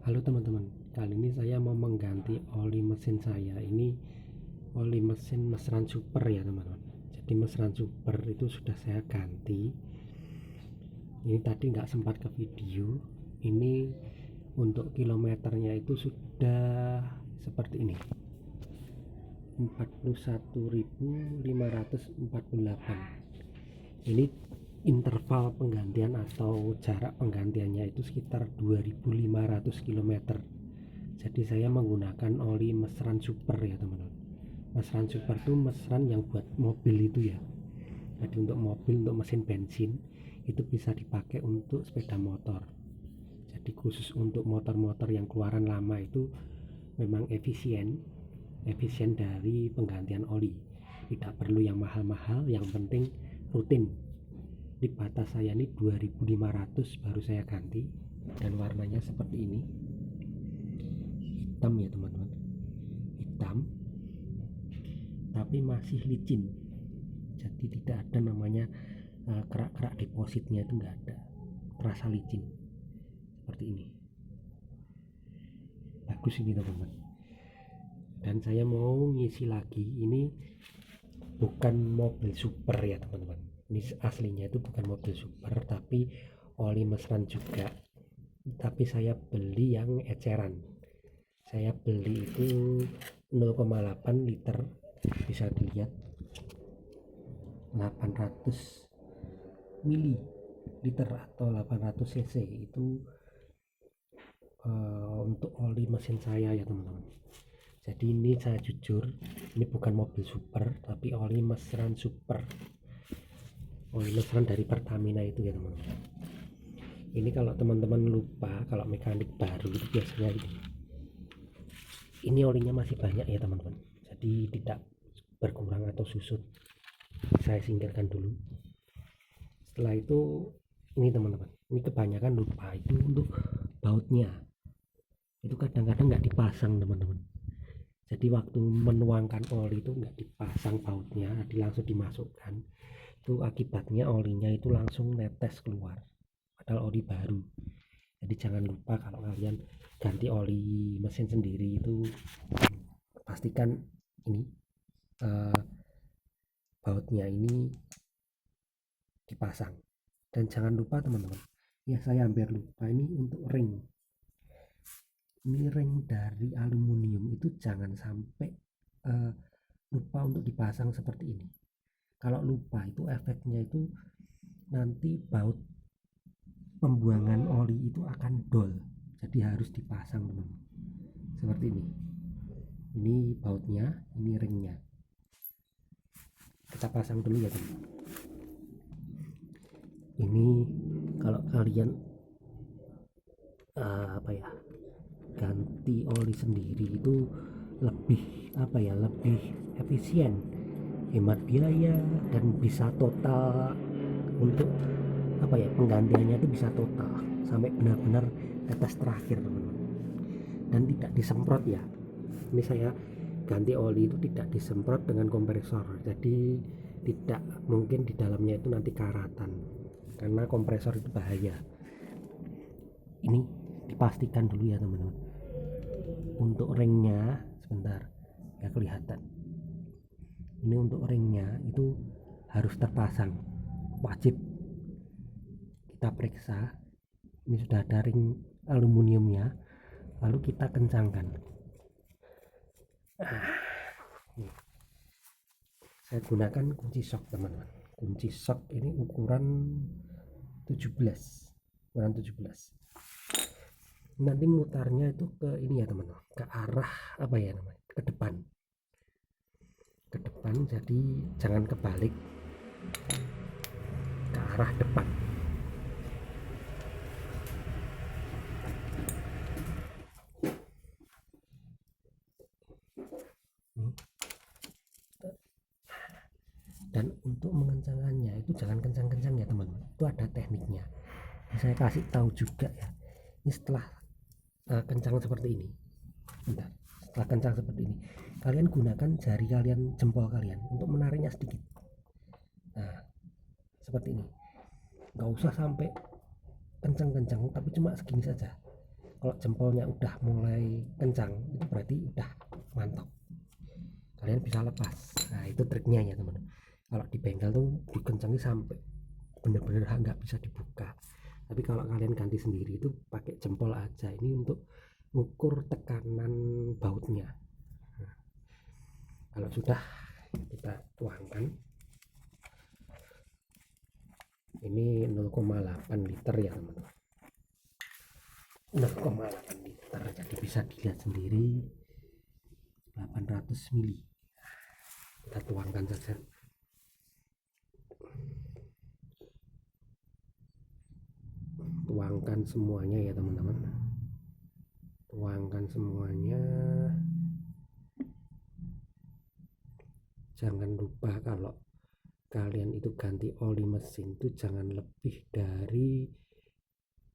Halo teman-teman, kali ini saya mau mengganti oli mesin saya. Ini oli mesin Mesran Super ya teman-teman. Jadi Mesran Super itu sudah saya ganti. Ini tadi nggak sempat ke video. Ini untuk kilometernya itu sudah seperti ini, 41.548. Ini interval penggantian atau jarak penggantiannya itu sekitar 2.500 km. Jadi saya menggunakan oli Mesran Super ya teman-teman. Mesran Super itu mesran yang buat mobil itu ya. Jadi untuk mobil, untuk mesin bensin itu bisa dipakai untuk sepeda motor. Jadi khusus untuk motor-motor yang keluaran lama itu memang efisien dari penggantian oli. Tidak perlu yang mahal-mahal, yang penting rutin. Di batas saya ini 2.500 baru saya ganti, dan warnanya seperti ini, hitam ya teman-teman, hitam tapi masih licin. Jadi tidak ada namanya kerak-kerak depositnya, itu enggak ada, terasa licin seperti ini. Bagus ini teman-teman. Dan saya mau ngisi lagi, ini bukan mobil super ya teman-teman, ini aslinya itu bukan mobil super tapi oli mesran juga, tapi saya beli yang eceran. Saya beli itu 0,8 liter, bisa dilihat 800 ml atau 800 cc itu untuk oli mesin saya ya teman-teman. Jadi ini saya jujur, ini bukan mobil super tapi oli mesran super, oli mesran dari Pertamina itu ya teman-teman. Ini kalau teman-teman lupa, kalau mekanik baru itu biasanya ini olinya masih banyak ya teman-teman, jadi tidak berkurang atau susut. Saya singkirkan dulu. Setelah itu ini teman-teman, ini kebanyakan lupa itu untuk bautnya, itu kadang-kadang nggak dipasang teman-teman. Jadi waktu menuangkan oli itu nggak dipasang bautnya, langsung dimasukkan. Itu akibatnya olinya itu langsung netes keluar, padahal oli baru. Jadi jangan lupa kalau kalian ganti oli mesin sendiri itu pastikan ini bautnya ini dipasang. Dan jangan lupa teman-teman, ya saya hampir lupa, ini untuk ring. Ini ring dari aluminium itu jangan sampai lupa untuk dipasang seperti ini. Kalau lupa itu efeknya itu nanti baut pembuangan oli itu akan dol, jadi harus dipasang teman-teman. Seperti ini bautnya, ini ringnya, kita pasang dulu ya teman-teman. Ini kalau kalian ganti oli sendiri itu lebih lebih efisien, hemat biaya, dan bisa total untuk penggantiannya itu bisa total sampai benar-benar tetes terakhir teman-teman. Dan tidak disemprot ya, ini saya ganti oli itu tidak disemprot dengan kompresor, jadi tidak mungkin di dalamnya itu nanti karatan, karena kompresor itu bahaya. Ini dipastikan dulu ya teman-teman. Untuk ringnya sebentar ya kelihatan, ini untuk ringnya itu harus terpasang, wajib kita periksa. Ini sudah ada ring aluminiumnya, lalu kita kencangkan. Saya gunakan kunci sok teman-teman. Kunci sok ini ukuran 17, nanti mutarnya itu ke ini ya teman-teman, ke arah ke depan, jadi jangan kebalik, ke arah depan. Dan untuk mengencangkannya itu jangan kencang-kencang ya teman-teman, itu ada tekniknya. Saya kasih tahu juga ya. Ini setelah kencang seperti ini, setelah kencang seperti ini, kalian gunakan jari kalian, jempol kalian untuk menariknya sedikit. Nah seperti ini, nggak usah sampai kencang-kencang, tapi cuma segini saja. Kalau jempolnya udah mulai kencang itu berarti udah mantap, kalian bisa lepas. Nah itu triknya ya teman. Kalau di bengkel tuh dikencangin sampai bener-bener nggak bisa dibuka, tapi kalau kalian ganti sendiri itu pakai jempol aja. Ini untuk ukur tekanan bautnya. Nah, kalau sudah kita tuangkan, ini 0,8 liter ya teman-teman, 0,8 liter, jadi bisa dilihat sendiri 800 mili. Kita tuangkan saja. Tuangkan semuanya ya teman-teman, tuangkan semuanya. Jangan lupa kalau kalian itu ganti oli mesin itu jangan lebih dari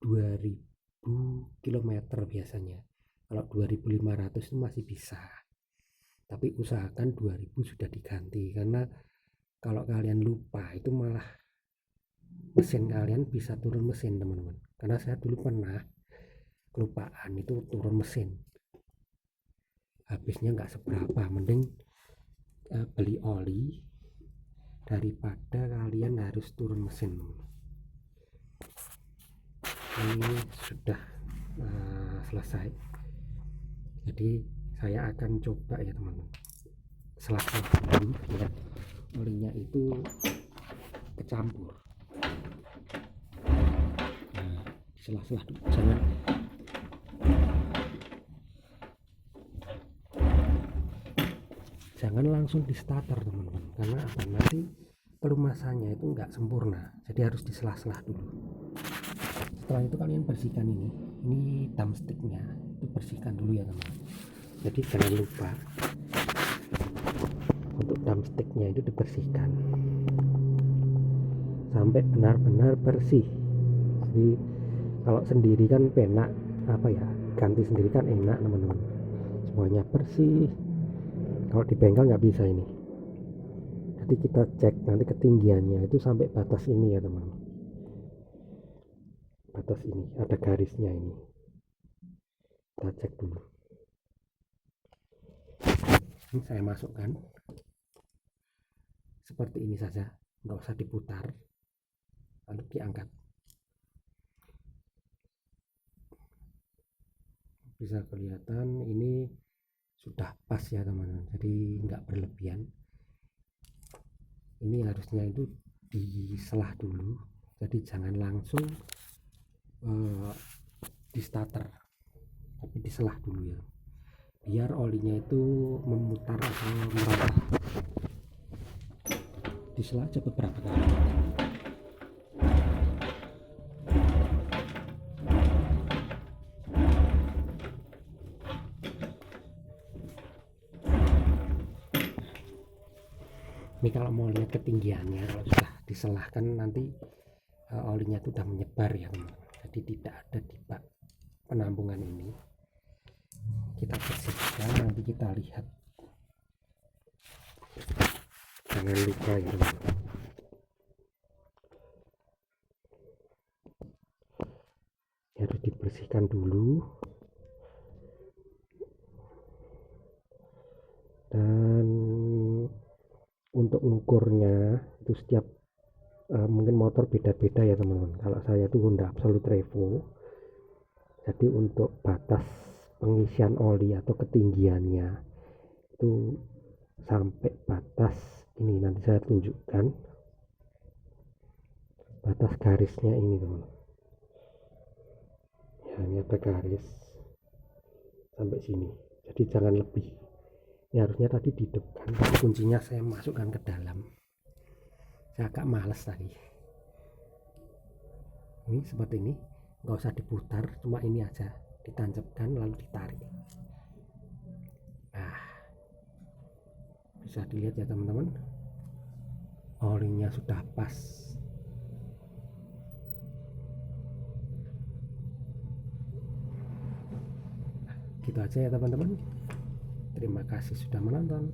2000 km biasanya. Kalau 2500 itu masih bisa, tapi usahakan 2000 sudah diganti, karena kalau kalian lupa itu malah mesin kalian bisa turun mesin teman-teman. Karena saya dulu pernah kelupaan itu turun mesin, habisnya nggak seberapa. Mending beli oli daripada kalian harus turun mesin. Ini sudah selesai, jadi saya akan coba ya teman-teman, selah-selah dulu biar olinya itu kecampur. Nah, selah-selah dulu, jangan langsung di starter teman-teman, karena apa, nanti pelumasannya itu nggak sempurna, jadi harus diselah-selah dulu. Setelah itu kalian bersihkan ini drumsticknya, itu bersihkan dulu ya teman-teman. Jadi jangan lupa untuk drumsticknya itu dibersihkan sampai benar-benar bersih. Jadi kalau sendiri kan penak, apa ya, ganti sendiri kan enak teman-teman, semuanya bersih. Kalau di bengkel nggak bisa ini. Jadi kita cek nanti ketinggiannya itu sampai batas ini ya teman-teman. Batas ini ada garisnya ini. Kita cek dulu. Ini saya masukkan seperti ini saja, nggak usah diputar, lalu diangkat. Bisa kelihatan ini sudah pas ya teman-teman, jadi nggak berlebihan. Ini harusnya itu diselah dulu, jadi jangan langsung di starter, tapi diselah dulu ya, biar olinya itu memutar atau merata. Diselah aja beberapa kali. Ini kalau mau lihat ketinggiannya, kalau sudah diselahkan nanti olinya itu sudah menyebar ya teman-teman, jadi tidak ada di bak penampungan ini. Kita bersihkan, nanti kita lihat. Jangan lupa ya teman-teman, harus dibersihkan dulu. Dan untuk ngukurnya itu setiap mungkin motor beda-beda ya teman-teman. Kalau saya itu Honda Absolute Revo, jadi untuk batas pengisian oli atau ketinggiannya itu sampai batas ini, nanti saya tunjukkan batas garisnya ini teman-teman ya. Ini ada garis sampai sini, jadi jangan lebih. Ini harusnya tadi di depan, tapi kuncinya saya masukkan ke dalam, saya agak males tadi. Ini seperti ini, nggak usah diputar, cuma ini aja ditancapkan lalu ditarik. Nah, bisa dilihat ya teman-teman, olinya sudah pas. Gitu aja ya teman-teman. Terima kasih sudah menonton.